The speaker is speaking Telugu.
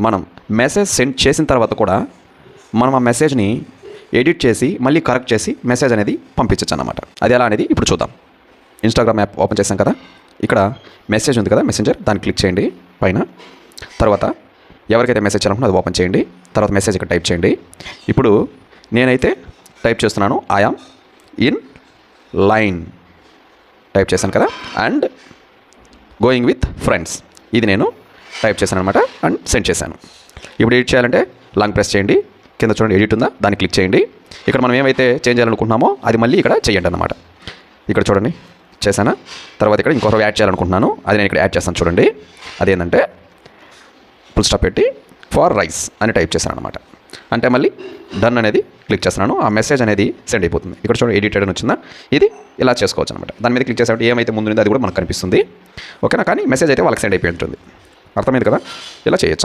మనం మెసేజ్ సెండ్ చేసిన తర్వాత కూడా మనం ఆ మెసేజ్ని ఎడిట్ చేసి మళ్ళీ కరెక్ట్ చేసి మెసేజ్ అనేది పంపించచ్చు అన్నమాట. అది ఎలా అనేది ఇప్పుడు చూద్దాం. ఇన్స్టాగ్రామ్ యాప్ ఓపెన్ చేసాం కదా, ఇక్కడ మెసేజ్ ఉంది కదా, మెసెంజర్, దాన్ని క్లిక్ చేయండి పైన. తర్వాత ఎవరికైతే మెసేజ్ చేయాలనుకుంటే అది ఓపెన్ చేయండి. తర్వాత మెసేజ్ ఇక్కడ టైప్ చేయండి. ఇప్పుడు నేనైతే టైప్ చేస్తున్నాను, I am in line type చేశాను కదా, అండ్ గోయింగ్ విత్ ఫ్రెండ్స్ ఇది నేను టైప్ చేశాను అనమాట అండ్ సెండ్ చేశాను. ఇప్పుడు ఎడిట్ చేయాలంటే లాంగ్ ప్రెస్ చేయండి, కింద చూడండి ఎడిట్ ఉందా, దాన్ని క్లిక్ చేయండి. ఇక్కడ మనం ఏమైతే చేంజ్ చేయాలనుకుంటున్నామో అది మళ్ళీ ఇక్కడ చేయండి అన్నమాట. ఇక్కడ చూడండి చేశానా. తర్వాత ఇక్కడ ఇంకొక యాడ్ చేయాలనుకుంటున్నాను, అది నేను ఇక్కడ యాడ్ చేస్తాను చూడండి. అదేంటంటే ఫుల్ స్టాప్ పెట్టి ఫర్ రైస్ అని టైప్ చేశాను అనమాట. అంటే మళ్ళీ డన్ అనేది క్లిక్ చేస్తున్నాను, ఆ మెసేజ్ అనేది సెండ్ అయిపోతుంది. ఇక్కడ చూడండి ఎడిటెడ్ అని వచ్చిందా, ఇది ఇలా చేసుకోవచ్చు అనమాట. దాని మీద క్లిక్ చేసేటప్పుడు ఏమైతే ముందు అది కూడా మనకు కనిపిస్తుంది. ఓకేనా, కానీ మెసేజ్ అయితే వాళ్ళకి సెండ్ అయిపోయి ఉంటుంది. అర్థమైంది కదా, ఇలా చేయొచ్చు.